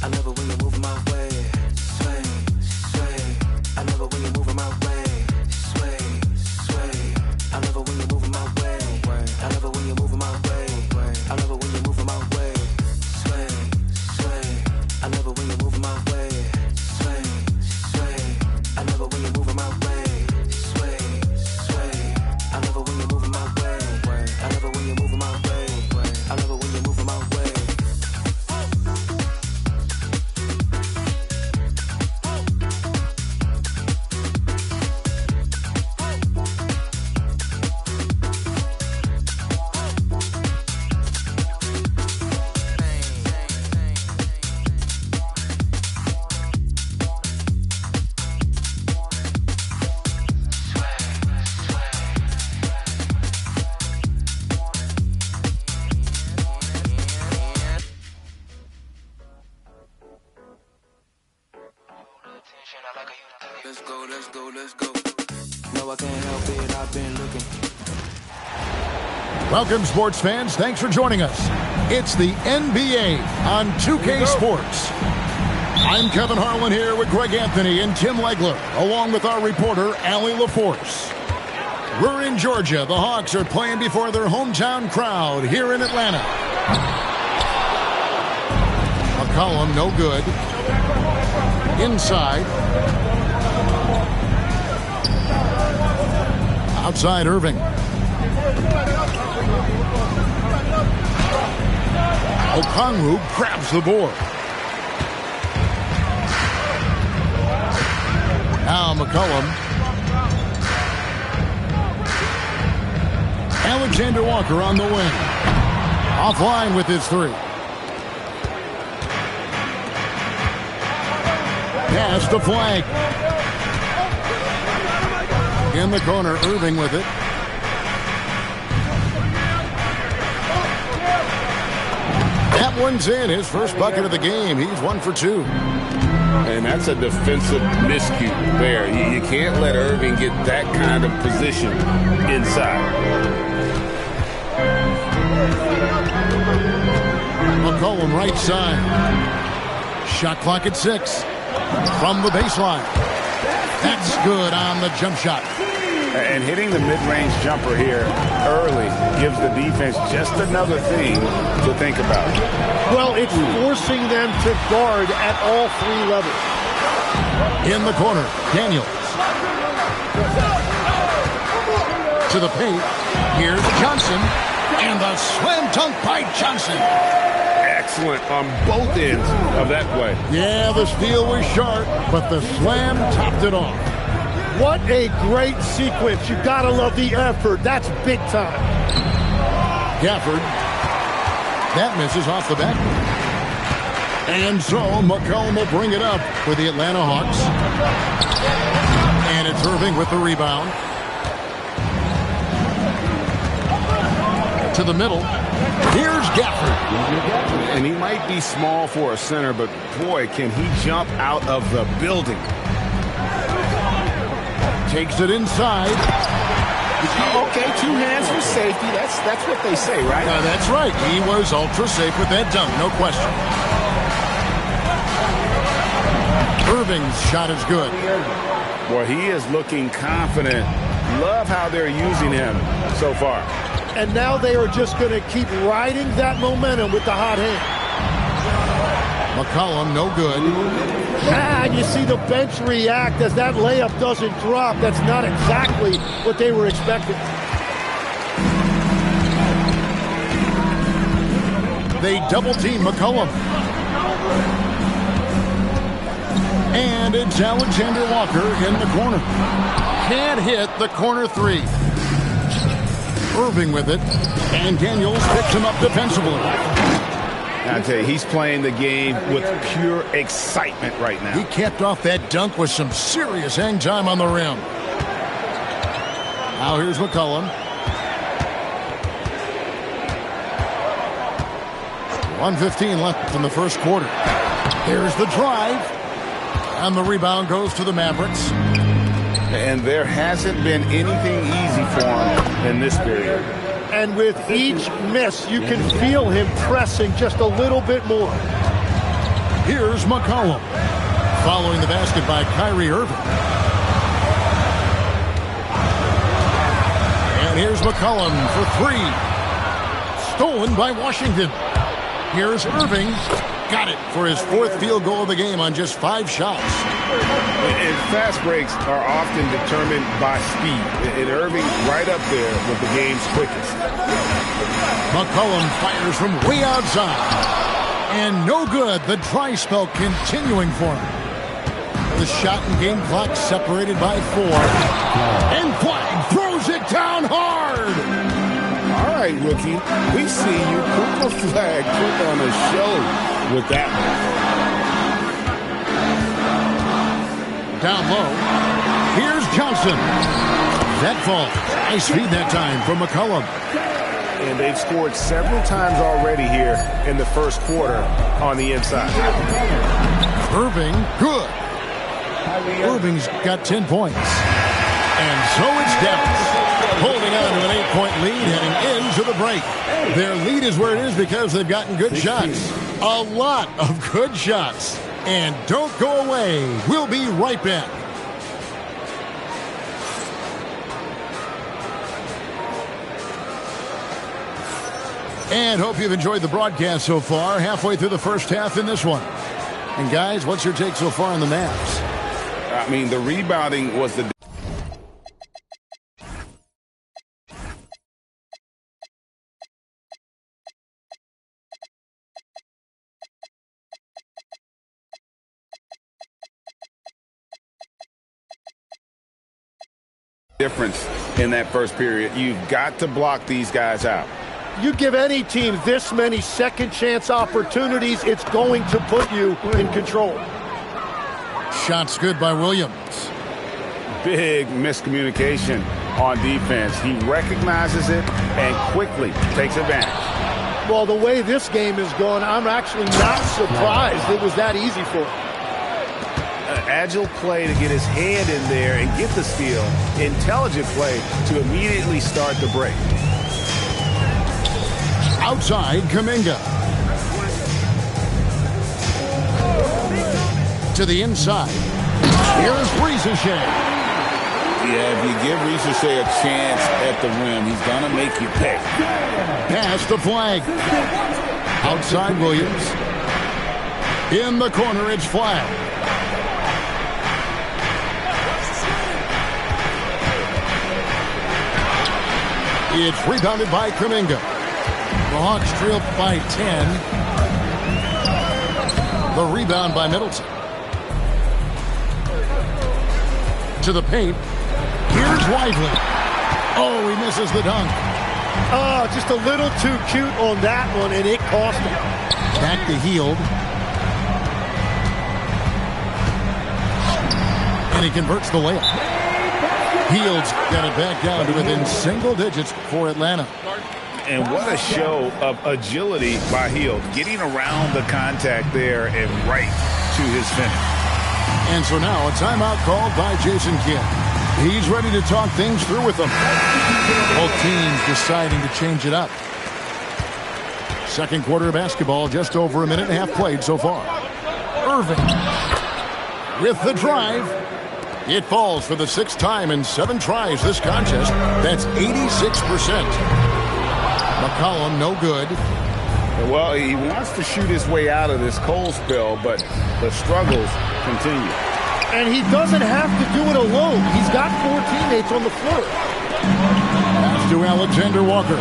I love it when you're moving my way. Sway, sway. I love it when you're moving my way. Sway, sway. I love it when you're moving my way. I love it when you're moving my way. I love it when you're moving my way. Sway, sway. I love it when you're moving my way. Sway, sway. I love it when you're moving my way. Sway, sway. I love it when you're moving my way. I love it when you're moving my way. I love it when you're moving my way. Let's go. No, I can't help it, I've been looking. Welcome, sports fans. Thanks for joining us. It's the NBA on 2K Sports. I'm Kevin Harlan here with Greg Anthony and Tim Legler, along with our reporter, Allie LaForce. We're in Georgia. The Hawks are playing before their hometown crowd here in Atlanta. McCollum, no good. Inside. Outside Irving. Okongwu grabs the board. Now McCollum. Alexander Walker on the wing. Offline with his three. Pass the flank. In the corner, Irving with it. That one's in. His first bucket of the game. He's 1 for 2. And that's a defensive miscue there. You can't let Irving get that kind of position inside. McCollum right side. Shot clock at 6. From the baseline. That's good on the jump shot. And hitting the mid-range jumper here early gives the defense just another thing to think about. Well, it's forcing them to guard at all three levels. In the corner, Daniels. To the paint. Here's Johnson. And the slam dunk by Johnson. Excellent on both ends of that play. Yeah, the steal was sharp, but the slam topped it off. What a great sequence. You gotta love the effort. That's big time. Gafford. That misses off the back. And so McCollum will bring it up for the Atlanta Hawks. And it's Irving with the rebound. To the middle. Here's Gafford. And he might be small for a center, but boy, can he jump out of the building. Takes it inside. Okay, 2 hands for safety. That's what they say, right? That's right. He was ultra safe with that dunk, no question. Irving's shot is good. Well, he is looking confident. Love how they're using him so far. And now they are just going to keep riding that momentum with the hot hand. McCollum, no good. And you see the bench react as that layup doesn't drop. That's not exactly what they were expecting. They double-team McCollum. And it's Alexander Walker in the corner. Can't hit the corner three. Irving with it. And Daniels picks him up defensively. I tell you, he's playing the game with pure excitement right now. He capped off that dunk with some serious hang time on the rim. Now here's McCollum. 1:15 left in the first quarter. Here's the drive. And the rebound goes to the Mavericks. And there hasn't been anything easy for him in this period. And with each miss, you can feel him pressing just a little bit more. Here's McCollum. Following the basket by Kyrie Irving. And here's McCollum for three. Stolen by Washington. Here's Irving. Got it for his fourth field goal of the game on just 5 shots. And fast breaks are often determined by speed. And Irving right up there with the game's quickest. McCollum fires from way outside. And no good. The dry spell continuing for him. The shot and game clock separated by 4. And Flag throws it down hard. All right, rookie. We see you. Cooper Flag put on a show with that one. Down low. Here's Johnson. That fall. Nice feed that time from McCollum. And they've scored several times already here in the first quarter on the inside. Irving, good. Irving's got 10 points. And so it's Dallas, holding on to an 8-point lead heading into the break. Their lead is where it is because they've gotten good shots. A lot of good shots. And don't go away. We'll be right back. And hope you've enjoyed the broadcast so far. Halfway through the first half in this one. And guys, what's your take so far on the Mavs? I mean, the rebounding was the difference in that first period. You've got to block these guys out. You give any team this many second chance opportunities, it's going to put you in control. Shots good by Williams. Big miscommunication on defense. He recognizes it and quickly takes advantage. Well, the way this game is going, I'm actually not surprised it was that easy for him. An agile play to get his hand in there and get the steal. Intelligent play to immediately start the break. Outside, Kuminga. To the inside. Here's Ricochet. Yeah, if you give Ricochet a chance at the rim, he's going to make you pay. Pass the Flag. Outside, Williams. In the corner, it's Flag. It's rebounded by Kuminga. The Hawks trail by 10. The rebound by Middleton. To the paint. Here's Lively. Oh, he misses the dunk. Oh, just a little too cute on that one, and it cost him. Back to Hield. And he converts the layup. Hield's got it back down to within single digits for Atlanta. And what a show of agility by Hield, getting around the contact there and right to his finish. And so now a timeout called by Jason Kidd. He's ready to talk things through with them. Both teams deciding to change it up. Second quarter of basketball, just over a minute and a half played so far. Irving with the drive. It falls for the 6th time in 7 tries this contest. That's 86%. McCollum, no good. Well, he wants to shoot his way out of this cold spell, but the struggles continue. And he doesn't have to do it alone. He's got 4 teammates on the floor. Pass to Alexander Walker.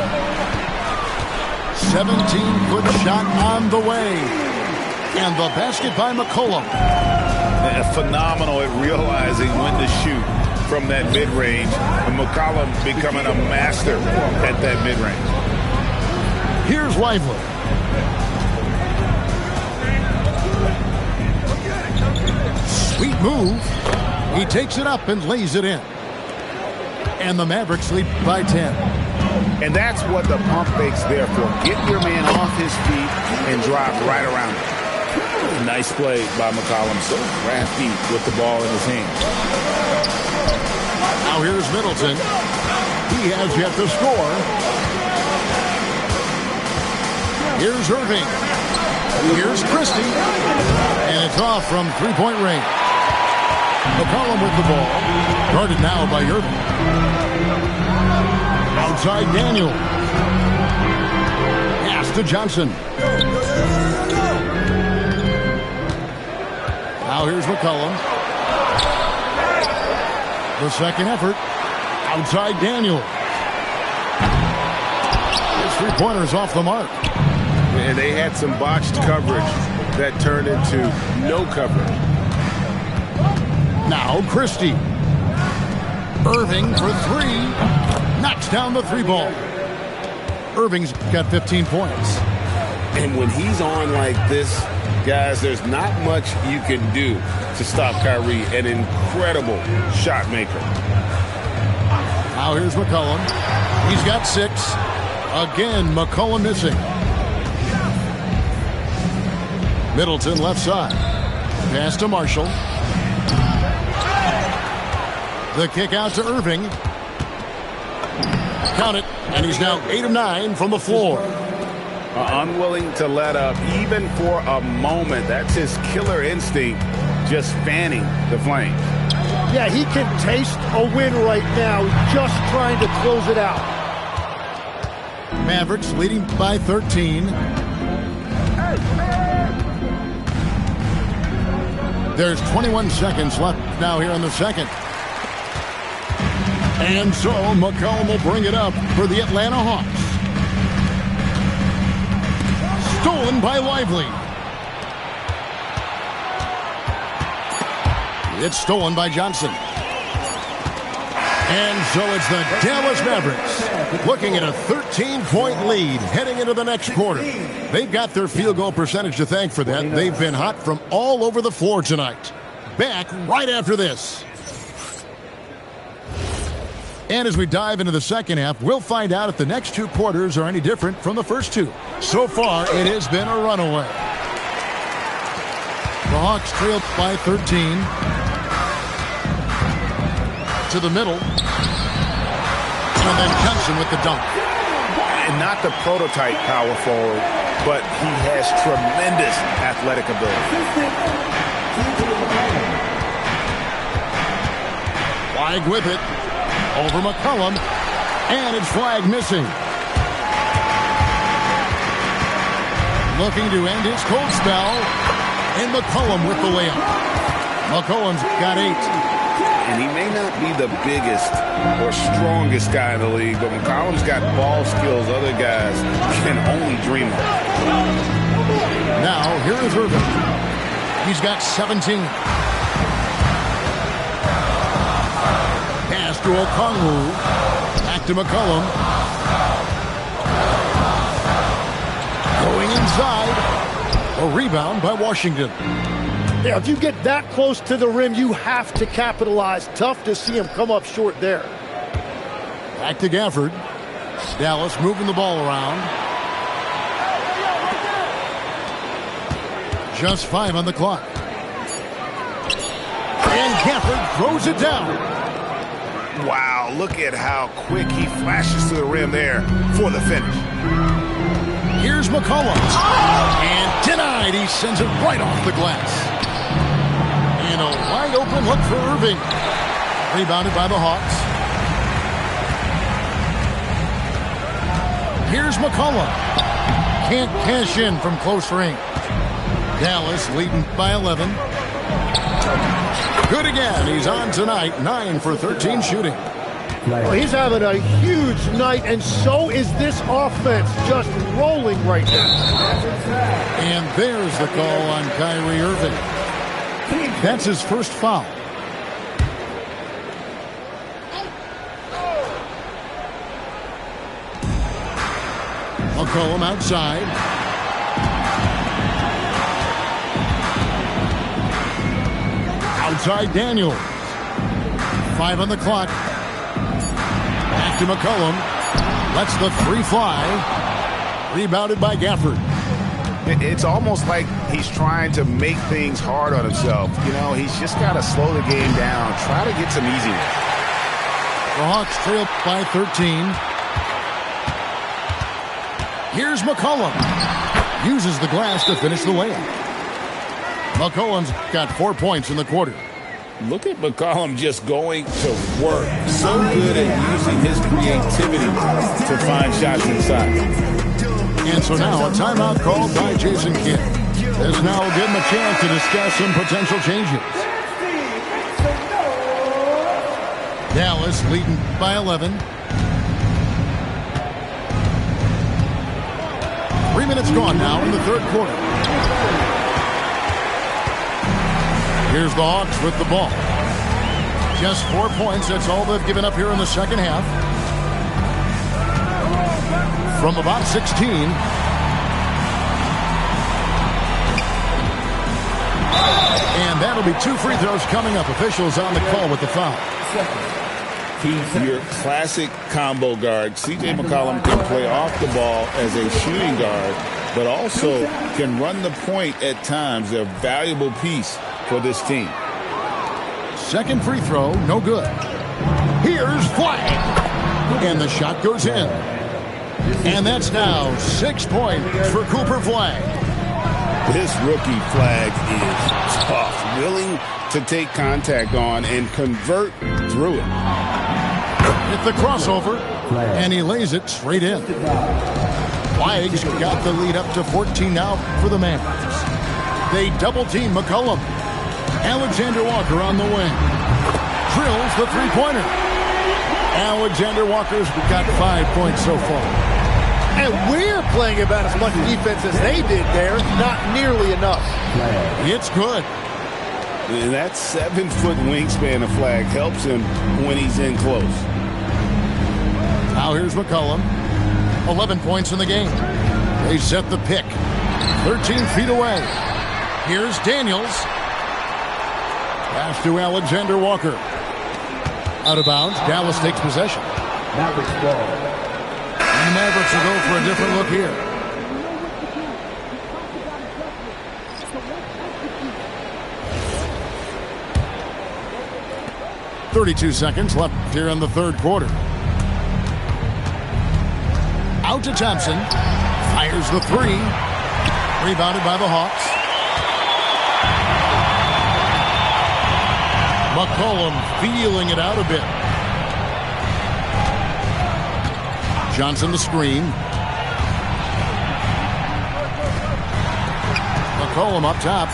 17-foot shot on the way. And the basket by McCollum. Phenomenal at realizing when to shoot from that mid-range. And McCollum becoming a master at that mid-range. Here's Lively. Sweet move. He takes it up and lays it in. And the Mavericks lead by 10. And that's what the pump fake's there for. Get your man off his feet and drive right around him. Nice play by McCollum. So crafty with the ball in his hand. Now here's Middleton. He has yet to score. Here's Irving. Here's Christie. And it's off from three-point range. McCollum with the ball. Guarded now by Irving. Outside Daniel. Pass to Johnson. Now here's McCollum. The second effort. Outside Daniel. His three-pointer's off the mark. And they had some botched coverage that turned into no coverage. Now Christie. Irving for three. Knocks down the three ball. Irving's got 15 points. And when he's on like this, guys, there's not much you can do to stop Kyrie, an incredible shot maker. Now here's McCollum. He's got 6. Again, McCollum missing. Middleton left side. Pass to Marshall. The kick out to Irving. Count it, and he's now 8 of 9 from the floor. Unwilling to let up, even for a moment. That's his killer instinct, just fanning the flames. Yeah, he can taste a win right now, just trying to close it out. Mavericks leading by 13. There's 21 seconds left now here in the second. And so McCollum will bring it up for the Atlanta Hawks. Stolen by Lively. It's stolen by Johnson. And so it's the Dallas Mavericks looking at a 13-point lead heading into the next quarter. They've got their field goal percentage to thank for that. They've been hot from all over the floor tonight. Back right after this. And as we dive into the second half, we'll find out if the next 2 quarters are any different from the first 2. So far, it has been a runaway. The Hawks trail by 13. To the middle. And then Johnson with the dunk. And not the prototype power forward, but he has tremendous athletic ability. Flag with it. Over McCollum. And it's flag missing. Looking to end his cold spell. And McCollum with the layup. McCollum's got 8. And he may not be the biggest or strongest guy in the league, but McCollum's got ball skills other guys can only dream of. Now, here is Irving. He's got 17. Pass to Okongwu. Back to McCollum. Going inside. A rebound by Washington. Yeah, if you get that close to the rim, you have to capitalize. Tough to see him come up short there. Back to Gafford. Dallas moving the ball around. Just 5 on the clock. And Gafford throws it down. Wow, look at how quick he flashes to the rim there for the finish. Here's McCollum. And denied. He sends it right off the glass. And a wide open look for Irving. Rebounded by the Hawks. Here's McCollum. Can't cash in from close range. Dallas leading by 11. Good again. He's on tonight. 9 for 13 shooting. Well, he's having a huge night, and so is this offense, just rolling right now. And there's the call on Kyrie Irving. That's his first foul. McCollum outside. Outside Daniel. 5 on the clock. Back to McCollum. Lets the 3 fly. Rebounded by Gafford. It's almost like he's trying to make things hard on himself. You know, he's just got to slow the game down. Try to get some easy ones. The Hawks trail by 13. Here's McCollum. uses the glass to finish the layup. McCollum's got 4 points in the quarter. Look at McCollum just going to work. So good at using his creativity to find shots inside. And so now a timeout called by Jason Kidd. This now will give him a chance to discuss some potential changes. Dallas leading by 11. 3 minutes gone now in the third quarter. Here's the Hawks with the ball. Just 4 points. That's all they've given up here in the second half. From about 16. And that'll be 2 free throws coming up. Officials on the call with the foul. Your classic combo guard. C.J. McCollum can play off the ball as a shooting guard, but also can run the point at times. They're a valuable piece for this team. Second free throw, no good. Here's Flag. And the shot goes in. And that's now 6 points for Cooper Flag. This rookie Flag is tough, willing to take contact on and convert through it. Hit the crossover, and he lays it straight in. Flag's got the lead up to 14 now for the Mavericks. They double-team McCollum. Alexander Walker on the wing. Drills the three-pointer. Alexander Walker's got 5 points so far. And we're playing about as much defense as they did there. Not nearly enough. It's good. And that 7-foot wingspan of Flag helps him when he's in close. Now here's McCollum. 11 points in the game. They set the pick. 13 feet away. Here's Daniels. Pass to Alexander Walker. Out of bounds. Dallas takes possession. Mavericks ball. And the Mavericks will go for a different look here. .32 seconds left here in the third quarter. Out to Thompson. Fires the three. Rebounded by the Hawks. McCollum feeling it out a bit. Johnson the screen. McCollum up top.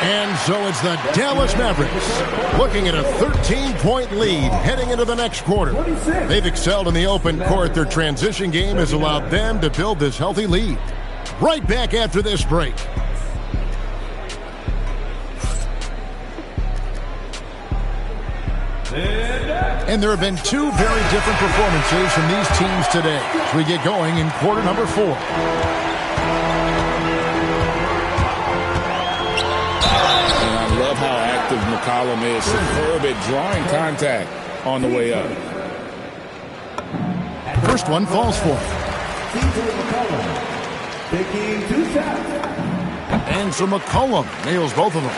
And so it's the Dallas Mavericks looking at a 13-point lead heading into the next quarter. They've excelled in the open court. Their transition game has allowed them to build this healthy lead. Right back after this break. And there have been 2 very different performances from these teams today as we get going in quarter number 4. How active McCollum is. Superb at drawing contact on the way up. First one falls for him. Taking 2 shots. And so McCollum nails both of them.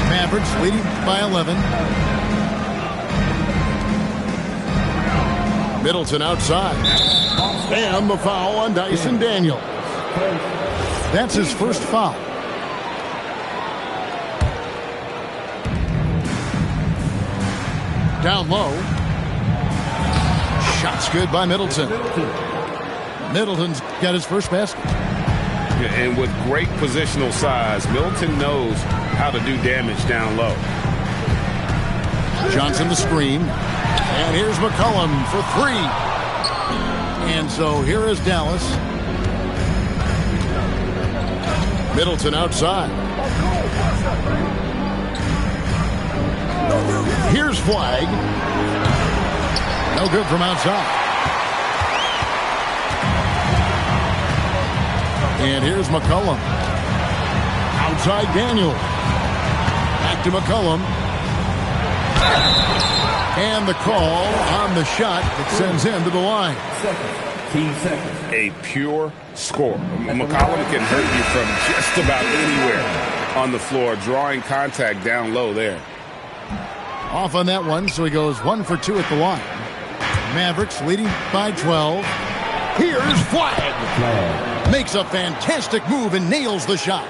Mavericks leading by 11. Middleton outside. And the foul on Dyson Daniels. That's his first foul. Down low. Shot's good by Middleton. Middleton's got his first basket. And with great positional size, Middleton knows how to do damage down low. Johnson the screen. And here's McCollum for 3. And so here is Dallas. Middleton outside. Here's Flag. No good from outside. And here's McCollum. Outside Daniel. Back to McCollum. And the call on the shot that sends him to the line. 10 seconds. A pure score. McCollum can hurt you from just about anywhere on the floor, drawing contact down low there. Off on that one, so he goes 1 for 2 at the line. Mavericks leading by 12. Here's Flag. Makes a fantastic move and nails the shot.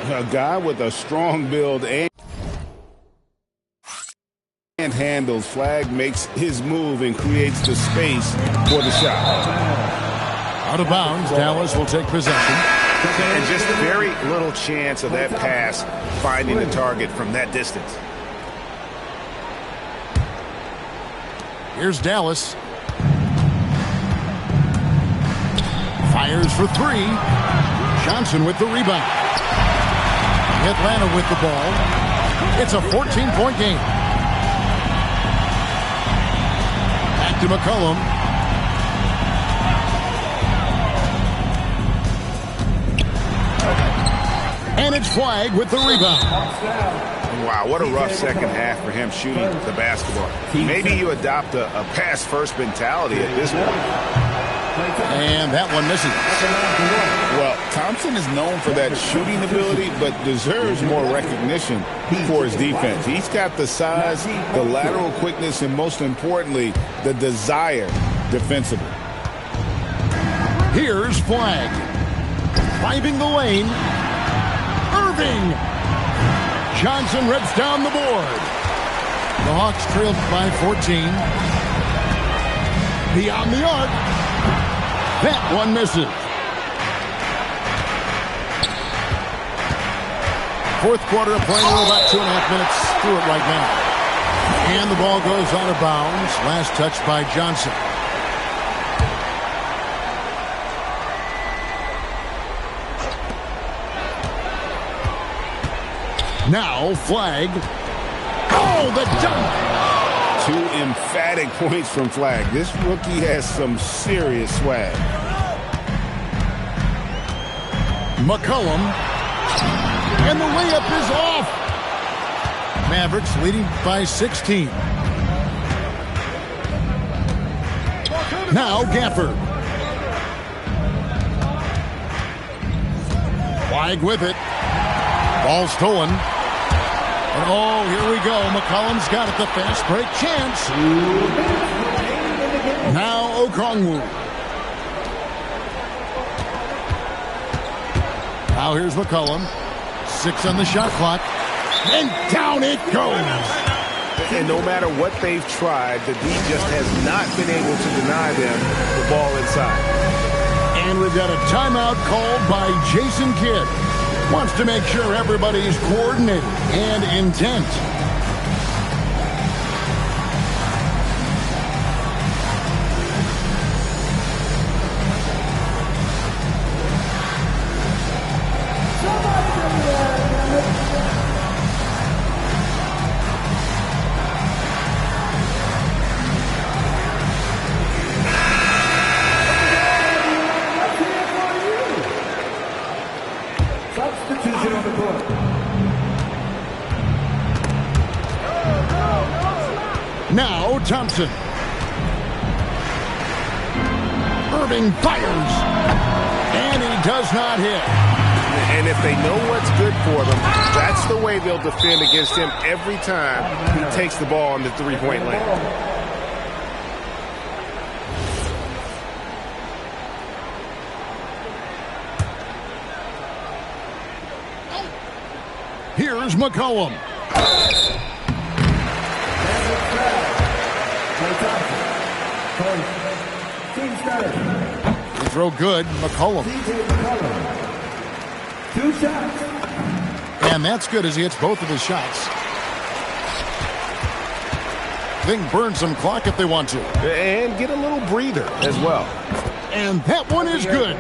A guy with a strong build and handles. Flag makes his move and creates the space for the shot. Out of bounds, Dallas will take possession. And just very little chance of that pass finding the target from that distance. Here's Dallas. Fires for 3. Johnson with the rebound. Atlanta with the ball. It's a 14-point game. Back to McCollum. And it's Flag with the rebound. Wow, what a rough second half for him shooting the basketball. Maybe you adopt a pass-first mentality at this point. And that one misses. Well, Thompson is known for that shooting ability, but deserves more recognition for his defense. He's got the size, the lateral quickness, and most importantly, the desire defensively. Here's Flag. Driving the lane. Irving. Johnson rips down the board. The Hawks trailed by 14. Beyond the arc. That one misses. Fourth quarter of play. We're about 2.5 minutes through it right now. And the ball goes out of bounds. Last touch by Johnson. Now Flag. Oh, the dunk! 2 emphatic points from Flag. This rookie has some serious swag. McCollum. And the layup is off. Mavericks leading by 16. Now Gafford. Flag with it. Ball stolen. And oh, here we go. McCollum's got it. The fast break chance. Now Okongwu. Now here's McCollum. 6 on the shot clock. And down it goes. And no matter what they've tried, the D just has not been able to deny them the ball inside. And we've got a timeout called by Jason Kidd. Wants to make sure everybody's coordinated and intent. Substitution on the court. Now Thompson. Irving fires. And he does not hit. And if they know what's good for them, that's the way they'll defend against him every time he takes the ball in the three-point lane. Here's McCollum. Free throw good. McCollum. 2 shots. And that's good as he hits both of his shots. They can burn some clock if they want to. And get a little breather as well. And that one is good.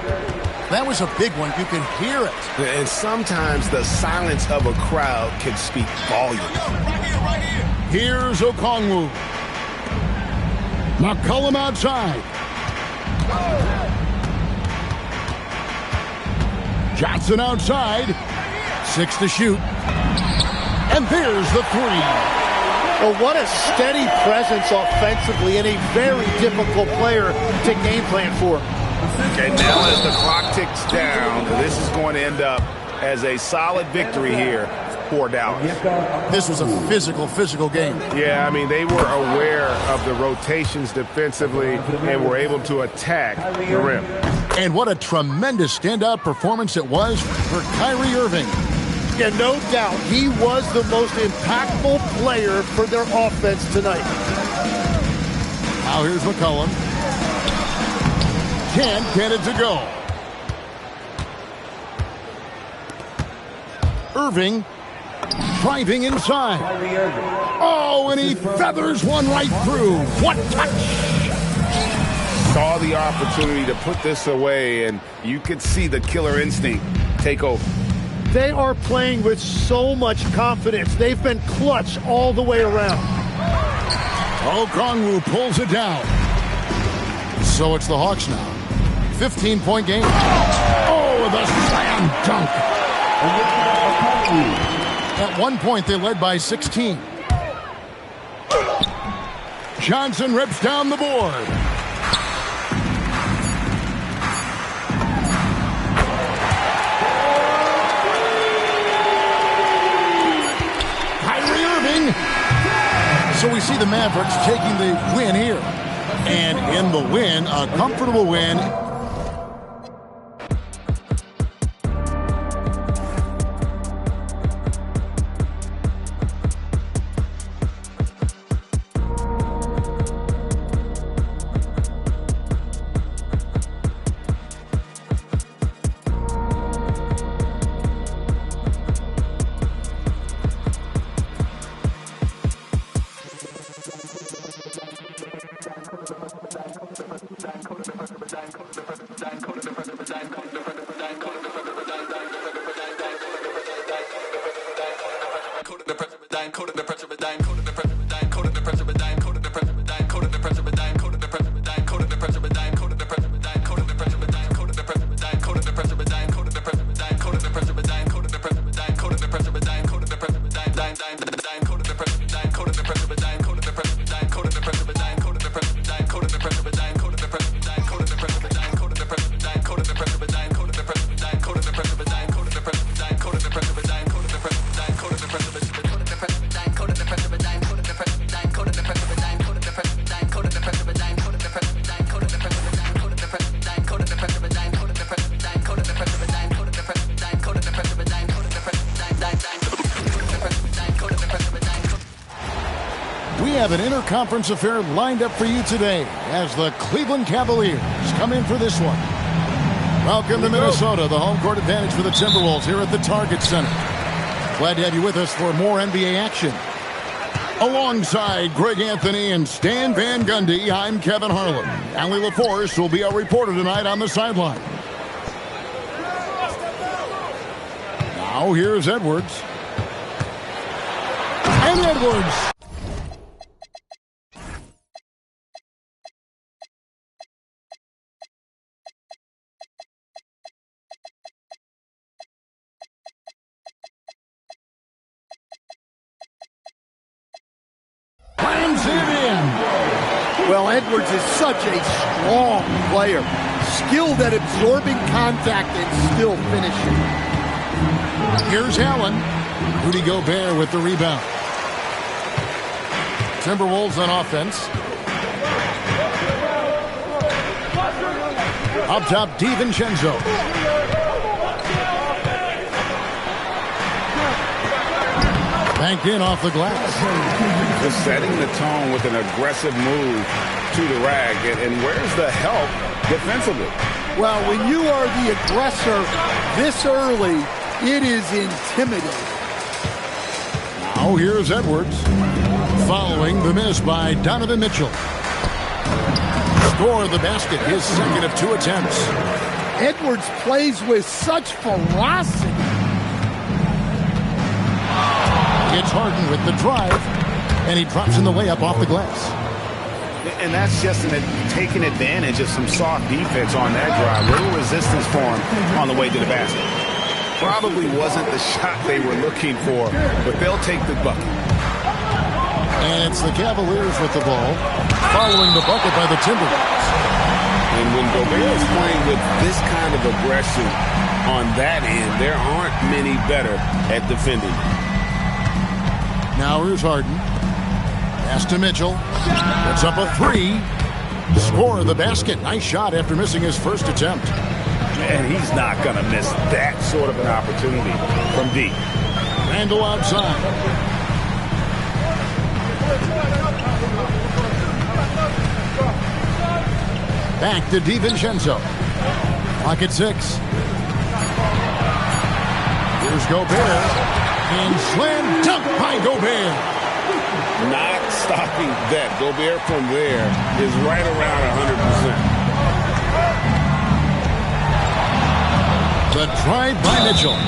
That was a big one. You can hear it. And sometimes the silence of a crowd can speak volumes. Right here. Here's Okongwu. McCollum outside. Johnson outside. 6 to shoot. And there's the 3. Well, what a steady presence offensively and a very difficult player to game plan for. And now as the clock ticks down, this is going to end up as a solid victory here for Dallas. This was a physical game. Yeah, I mean, they were aware of the rotations defensively and were able to attack the rim. And what a tremendous standout performance it was for Kyrie Irving. Yeah, no doubt. He was the most impactful player for their offense tonight. Now here's McCollum. Can't get it to go. Irving driving inside. Oh, and he feathers one right through. What touch! Saw the opportunity to put this away, and you could see the killer instinct take over. They are playing with so much confidence. They've been clutch all the way around. Okongwu pulls it down. So it's the Hawks now. 15-point game. Oh, the slam dunk. At one point, they led by 16. Johnson rips down the board. Kyrie Irving. So we see the Mavericks taking the win here. And in the win, a comfortable win. Have an interconference affair lined up for you today as the Cleveland Cavaliers come in for this one. Welcome to Minnesota, the home court advantage for the Timberwolves here at the Target Center. Glad to have you with us for more NBA action. Alongside Greg Anthony and Stan Van Gundy, I'm Kevin Harlan. Allie LaForce will be our reporter tonight on the sideline. Now here's Edwards. And Edwards. Well, Edwards is such a strong player, skilled at absorbing contact and still finishing. Here's Allen. Rudy Gobert with the rebound. Timberwolves on offense. Up top, DiVincenzo. Banked in off the glass. Just setting the tone with an aggressive move to the rack. And where's the help defensively? Well, when you are the aggressor this early, it is intimidating. Now here's Edwards. Following the miss by Donovan Mitchell. Score the basket, his second of 2 attempts. Edwards plays with such ferocity. It's Harden with the drive, and he drops in the layup off the glass. And that's just taking advantage of some soft defense on that drive. Little resistance for him on the way to the basket. Probably wasn't the shot they were looking for, but they'll take the bucket. And it's the Cavaliers with the ball, following the bucket by the Timberwolves. And when Gobert is playing with this kind of aggression on that end, there aren't many better at defending. Now here's Harden. Pass to Mitchell. Puts up a three. Score the basket. Nice shot after missing his first attempt. And he's not going to miss that sort of an opportunity from deep. Randall outside. Back to DiVincenzo. Clock at 6. Here's Gobert. And slam dunk by Gobert. Not stopping that. Gobert from there is right around 100%. The drive by Mitchell.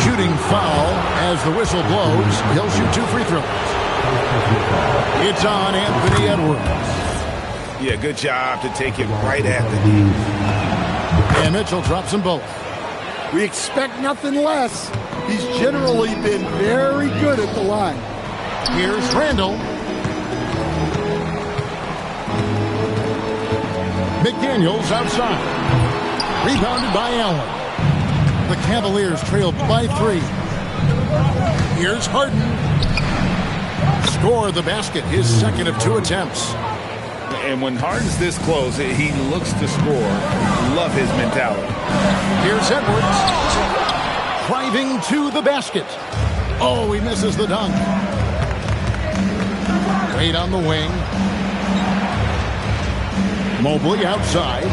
Shooting foul as the whistle blows. He'll shoot 2 free throws. It's on Anthony Edwards. Yeah, good job to take it right at the knee. And Mitchell drops them both. We expect nothing less. He's generally been very good at the line. Here's Randall. McDaniels outside. Rebounded by Allen. The Cavaliers trailed by 3. Here's Harden. Score the basket, his second of 2 attempts. And when Harden's this close, he looks to score. Love his mentality. Here's Edwards. Driving to the basket. Oh, he misses the dunk. Wade on the wing. Mobley outside.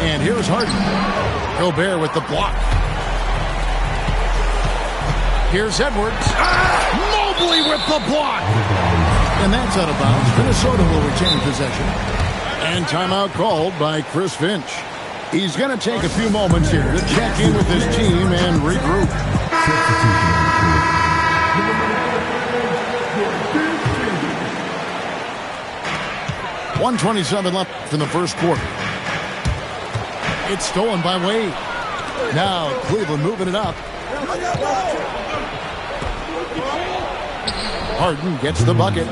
And here's Harden. Gobert with the block. Here's Edwards. Mobley with the block. And that's out of bounds. Minnesota will retain possession. And timeout called by Chris Finch. He's going to take a few moments here to check in with his team and regroup. 1:27 left in the first quarter. It's stolen by Wade. Now Cleveland moving it up. Harden gets the bucket.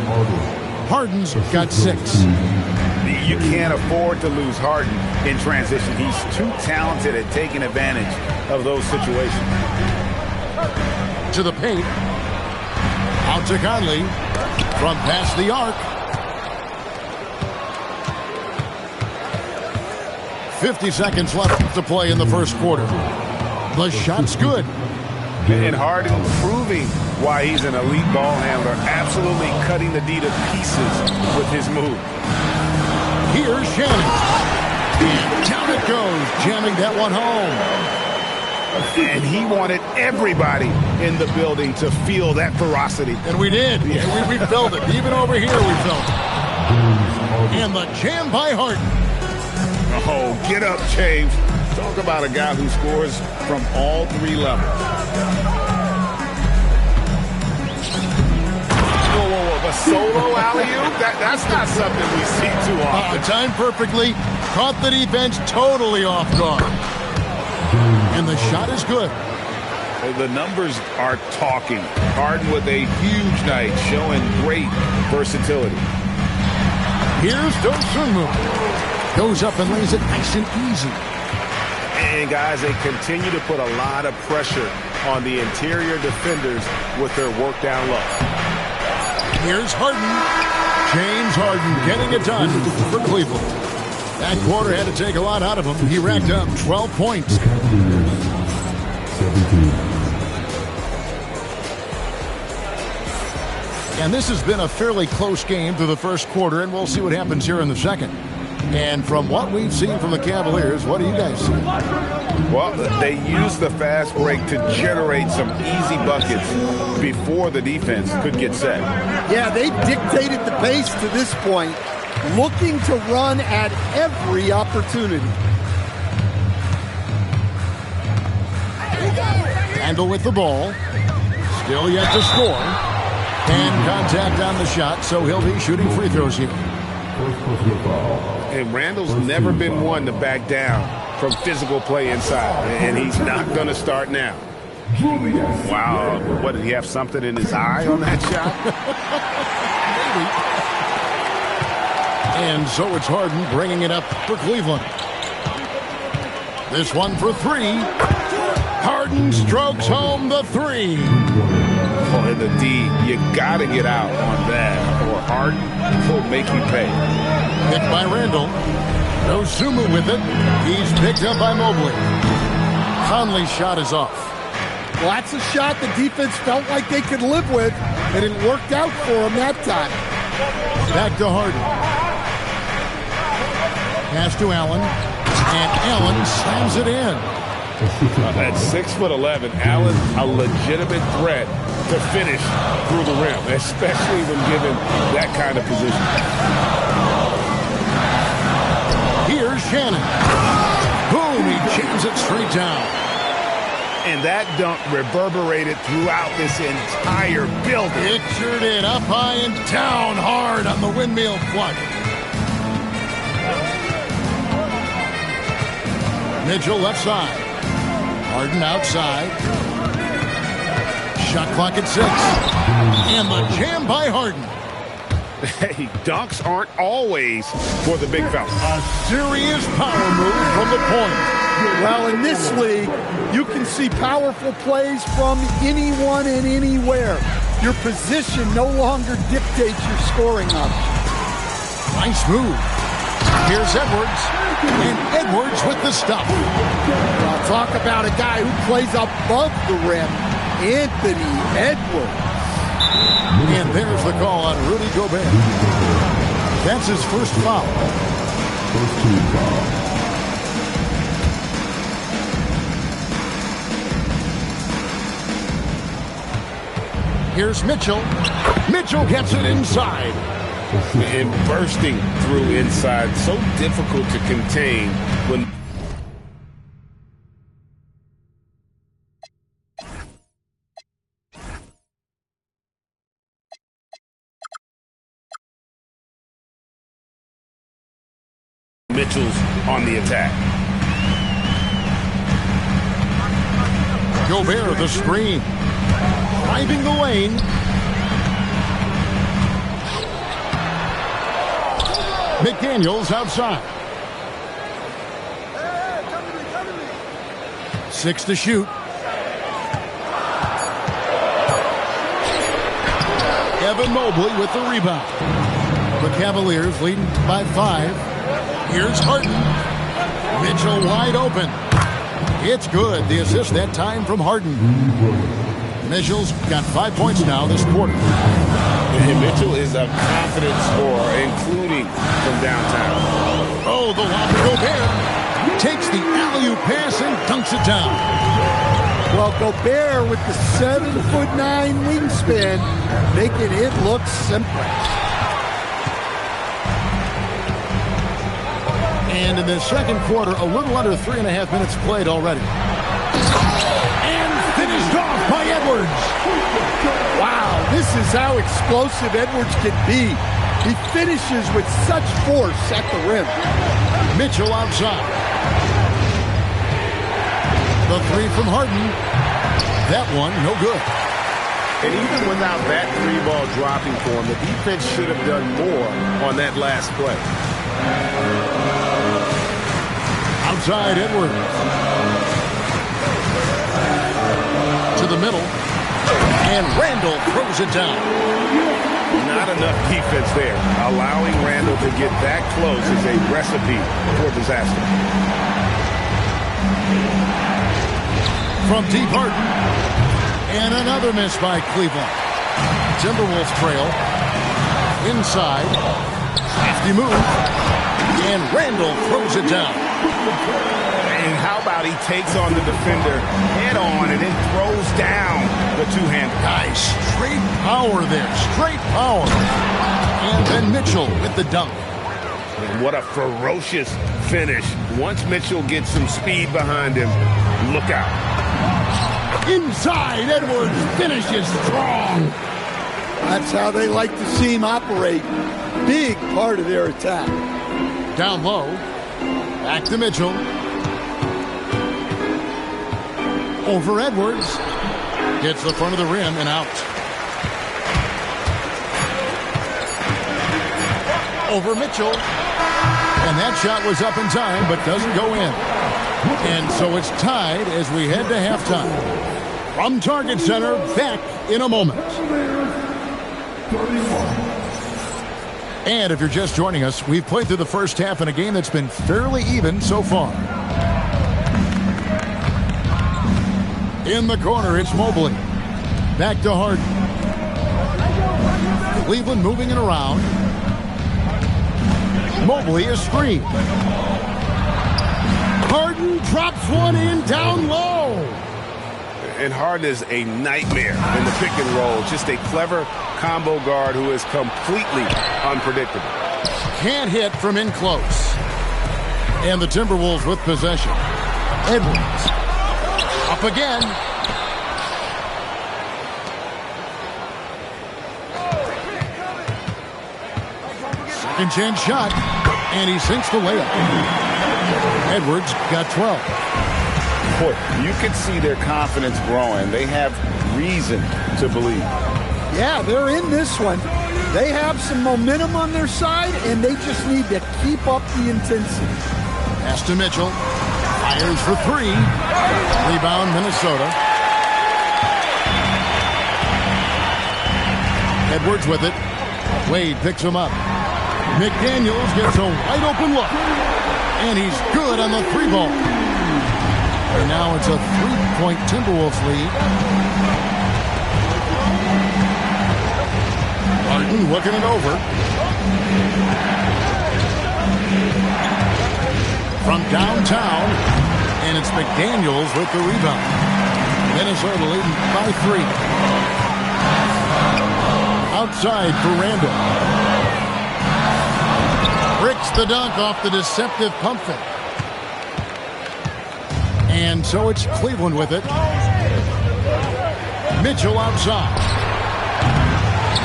Harden's got 6. You can't afford to lose Harden in transition. He's too talented at taking advantage of those situations. To the paint. Out to Conley. From past the arc. 50 seconds left to play in the first quarter. The shot's good. And Harden proving why he's an elite ball handler. Absolutely cutting the D to pieces with his move. Here's Shannon. And down it goes, jamming that one home. And he wanted everybody in the building to feel that ferocity. And we did. Yeah. We felt it. Even over here we felt it. And the jam by Harden. Oh, get up, James. Talk about a guy who scores from all 3 levels. Whoa. A solo alley-oop? That's not something we see too often. Timed perfectly. Caught the defense totally off guard. And the shot is good. The numbers are talking. Harden with a huge night, showing great versatility. Here's Dosunmu. Goes up and lays it nice and easy. And guys, they continue to put a lot of pressure on the interior defenders with their work down low. Here's Harden. James Harden getting it done for Cleveland. That quarter had to take a lot out of him. He racked up 12 points. 17. And this has been a fairly close game through the first quarter, and we'll see what happens here in the second. And from what we've seen from the Cavaliers, what do you guys see? Well, they used the fast break to generate some easy buckets before the defense could get set. Yeah, they dictated the pace to this point, looking to run at every opportunity. Randall with the ball. Still yet to score. And contact on the shot, so he'll be shooting free throws here. And Randall's never been one to back down from physical play inside, and he's not going to start now. Wow, what, did he have something in his eye on that shot? Maybe. And so it's Harden bringing it up for Cleveland. This one for 3. Harden strokes home the three. Oh, and the D, you got to get out on that, or Harden will make you pay. Picked by Randall. No Zuma with it. He's picked up by Mobley. Conley's shot is off. Well, that's a shot the defense felt like they could live with, and it worked out for them that time. Back to Harden. Pass to Allen. And Allen slams it in. At 6'11", Allen, a legitimate threat to finish through the rim, especially when given that kind of position. Here's Shannon. Boom, he jams it straight down. And that dunk reverberated throughout this entire building. Pictured it up high and down hard on the windmill plug. Mitchell left side. Harden outside. Shot clock at 6. And the jam by Harden. Hey, dunks aren't always for the big fella. A serious power move from the point. Well, in this league, you can see powerful plays from anyone and anywhere. Your position no longer dictates your scoring option. Nice move. Here's Edwards. And Edwards with the stop. Well, talk about a guy who plays above the rim. Anthony Edwards. And there's the call on Rudy Gobert. That's his first foul. First team foul. Here's Mitchell. Mitchell gets it inside. And bursting through inside, so difficult to contain when Mitchell's on the attack. Gobert the screen. Driving the lane. McDaniels outside. 6 to shoot. Evan Mobley with the rebound. The Cavaliers leading by 5. Here's Harden. Mitchell wide open. It's good. The assist that time from Harden. Mitchell's got 5 points now this quarter. And Mitchell is a confident scorer, including from downtown. Oh, the lob to Gobert. Takes the alley-oop pass and dunks it down. Well, Gobert with the 7'9" wingspan, making it look simple. And in the second quarter, a little under 3.5 minutes played already. And finished off by Edwards. Wow, this is how explosive Edwards can be. He finishes with such force at the rim. Mitchell outside. The 3 from Harden. That one, no good. And even without that 3-ball dropping for him, the defense should have done more on that last play. Outside Edwards. To the middle. And Randall throws it down. Not enough defense there. Allowing Randall to get that close is a recipe for disaster. From deep Harden. And another miss by Cleveland. Timberwolves trail. Inside. Hefty move. And Randall throws it down. And how about he takes on the defender head on and then throws down the two-hander. Nice. Straight power there. Straight power. And then Mitchell with the dunk. And what a ferocious finish. Once Mitchell gets some speed behind him, look out. Inside, Edwards finishes strong. That's how they like to see him operate. Big part of their attack. Down low. Back to Mitchell. Over Edwards. Gets the front of the rim and out. Over Mitchell. And that shot was up in time, but doesn't go in. And so it's tied as we head to halftime. From Target Center, back in a moment. And if you're just joining us, we've played through the first half in a game that's been fairly even so far. In the corner, it's Mobley. Back to Harden. Cleveland moving it around. Mobley is screened. Harden drops one in down low. And Harden is a nightmare in the pick and roll. Just a clever combo guard who is completely unpredictable. Can't hit from in close. And the Timberwolves with possession. Edwards. Up again. Second chance shot. And he sinks the layup. Edwards got 12. Boy, you can see their confidence growing. They have reason to believe. Yeah, they're in this one. They have some momentum on their side, and they just need to keep up the intensity. Pass to Mitchell. Fires for three. Rebound, Minnesota. Edwards with it. Wade picks him up. McDaniels gets a wide open look. And he's good on the three ball. And now it's a 3-point Timberwolves lead. Harden looking it over. From downtown, and it's McDaniels with the rebound. Minnesota leading by 3. Outside for Randall. Bricks the dunk off the deceptive pump fake. And so it's Cleveland with it. Mitchell outside.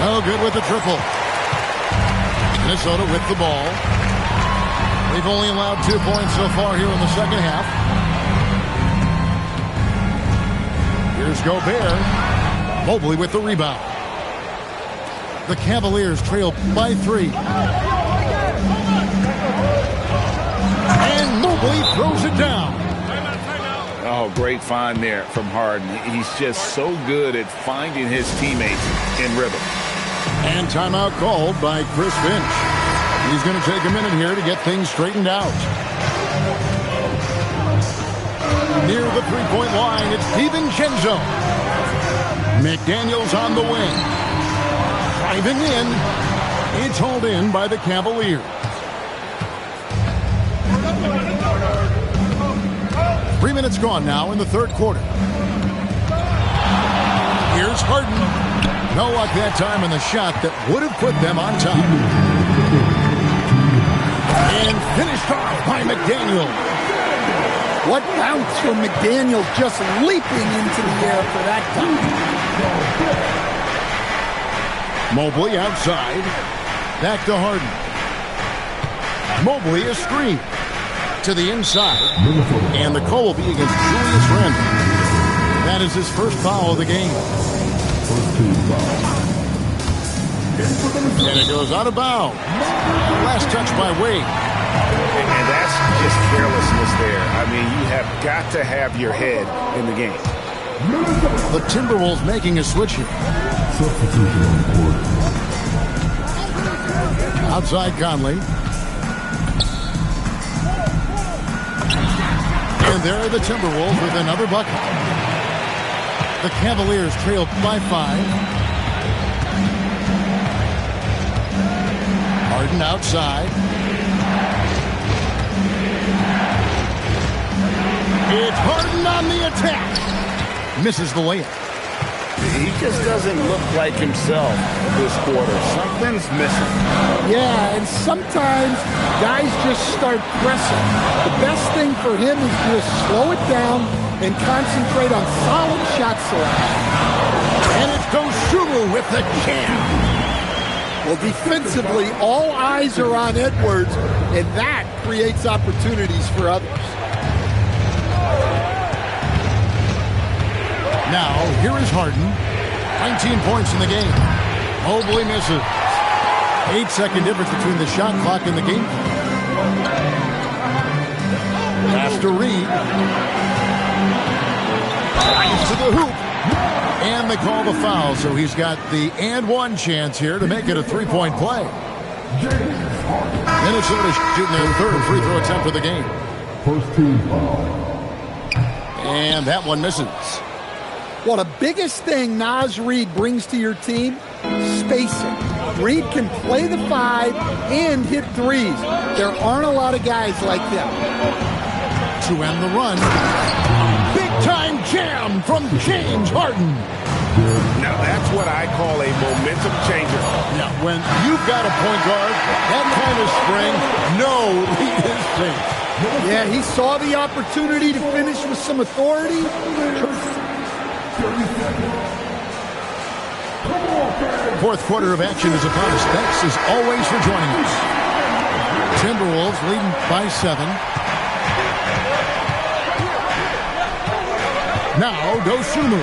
Oh, good with the triple. Minnesota with the ball. They've only allowed 2 points so far here in the second half. Here's Gobert. Mobley with the rebound. The Cavaliers trail by 3. And Mobley throws it down. Oh, great find there from Harden. He's just so good at finding his teammates in rhythm. And timeout called by Chris Finch. He's going to take a minute here to get things straightened out. Near the three-point line, it's DiVincenzo. McDaniels on the wing. Driving in. It's hauled in by the Cavaliers. 3 minutes gone now in the third quarter. Here's Harden. No luck that time in the shot that would have put them on top. And finished off by McDaniel. What bounce from McDaniel, just leaping into the air for that time. Mobley outside. Back to Harden. Mobley is screened. To the inside. And the call will be against Julius Randle. That is his first foul of the game. And it goes out of bounds. Last touch by Wade. And that's just carelessness there. I mean, you have got to have your head in the game. The Timberwolves making a switch here. Outside Conley. And there are the Timberwolves with another bucket. The Cavaliers trail by 5. Harden outside. It's Harden on the attack. Misses the layup. He just doesn't look like himself this quarter. Something's missing. Yeah, and sometimes guys just start pressing. The best thing for him is to just slow it down and concentrate on solid shot selection. And it's Dosunmu with the jam. Well, defensively, all eyes are on Edwards, and that creates opportunities for others. Now, here is Harden. 19 points in the game. Mobley misses. 8-second difference between the shot clock and the game clock. Pass to Reed. Drives to the hoop. And they call the foul, so he's got the and one chance here to make it a three-point play. Minnesota shooting their third free throw attempt of the game. First team foul. And that one misses. Well, the biggest thing Naz Reid brings to your team, spacing. Reid can play the 5 and hit threes. There aren't a lot of guys like him. To end the run. Big-time jam from James Harden. Now, that's what I call a momentum changer. Yeah, when you've got a point guard, that kind of strength, no lead is safe. Yeah, he saw the opportunity to finish with some authority. Fourth quarter of action is upon us. Thanks as always for joining us. Timberwolves leading by 7. Now Dosunmu.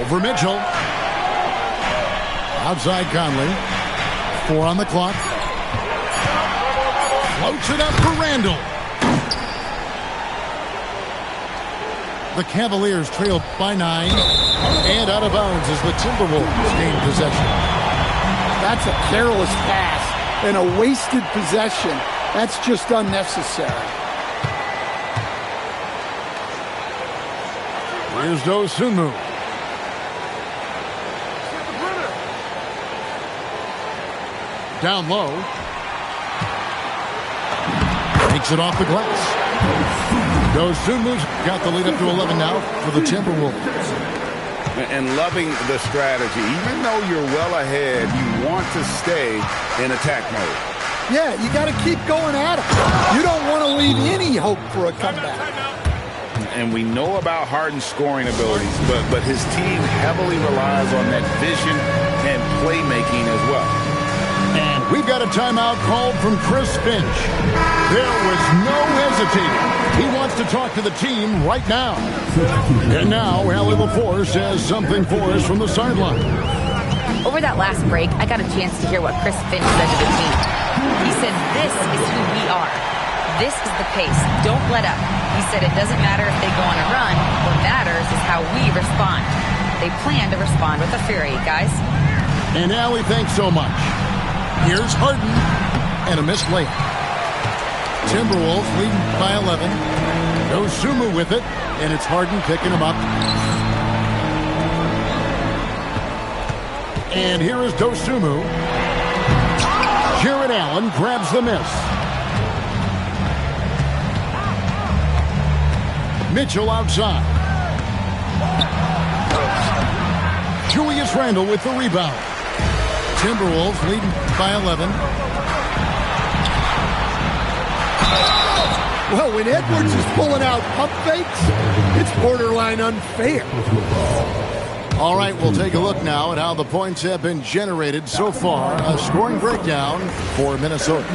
Over Mitchell. Outside Conley. 4 on the clock. Floats it up for Randall. The Cavaliers trail by 9. And out of bounds as the Timberwolves gain possession. That's a careless pass and a wasted possession. That's just unnecessary. Here's Dosunmu. Down low. Takes it off the glass. Dosunmu's got the lead up to 11 now for the Timberwolves. And loving the strategy. Even though you're well ahead, you want to stay in attack mode. Yeah, you got to keep going at it. You don't want to leave any hope for a comeback. And we know about Harden's scoring abilities, but his team heavily relies on that vision and playmaking as well. And we've got a timeout called from Chris Finch. There was no hesitating. He wants to talk to the team right now. And now, Allie LaForce has something for us from the sideline. Over that last break, I got a chance to hear what Chris Finch said to the team. He said, "This is who we are. This is the pace. Don't let up." He said it doesn't matter if they go on a run. What matters is how we respond. They plan to respond with a fury, guys. And Allie, thanks so much. Here's Harden and a missed layup. Timberwolves leading by 11. Dosunmu with it, and it's Harden picking him up. And here is Dosunmu. Jared Allen grabs the miss. Mitchell outside. Julius Randle with the rebound. Timberwolves leading by 11. Well, when Edwards is pulling out pump fakes, it's borderline unfair. All right, we'll take a look now at how the points have been generated so far. A scoring breakdown for Minnesota.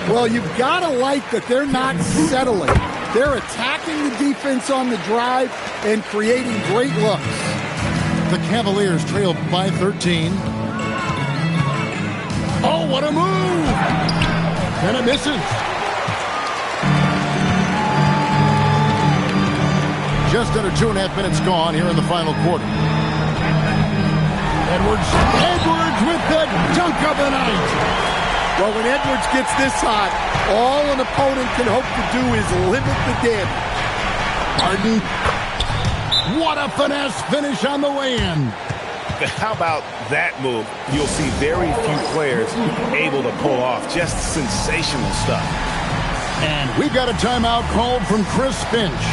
Well, you've got to like that they're not settling. They're attacking the defense on the drive and creating great looks. The Cavaliers trail by 13. Oh, what a move! And it misses. Just under 2.5 minutes gone here in the final quarter. Edwards with the dunk of the night. Well, when Edwards gets this hot, all an opponent can hope to do is limit the damage. Harden. What a finesse finish on the way-in. How about that move? You'll see very few players able to pull off just sensational stuff. And we've got a timeout called from Chris Finch.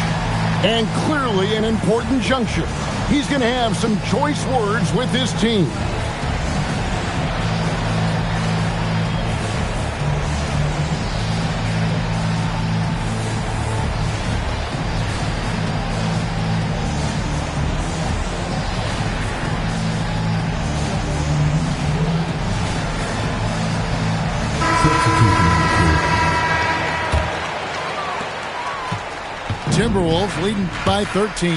And clearly an important juncture. He's going to have some choice words with his team. Timberwolves leading by 13.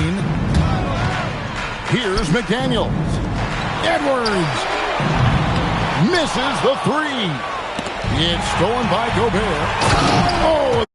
Here's McDaniels. Edwards misses the 3. It's stolen by Gobert. Oh!